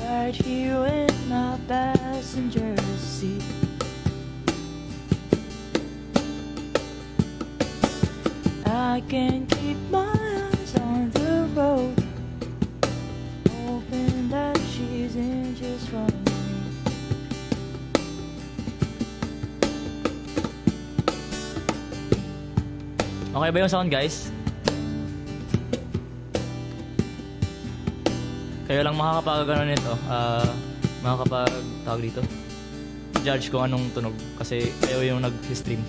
right here in my passenger seat. I can keep my eyes on the road, hoping that she's in just front of me. Okay ba yung sound, guys? Kayo lang makakapag-ano nito, makakapag-tawag dito, judge kung anong tunog kasi kayo yung nag-stream.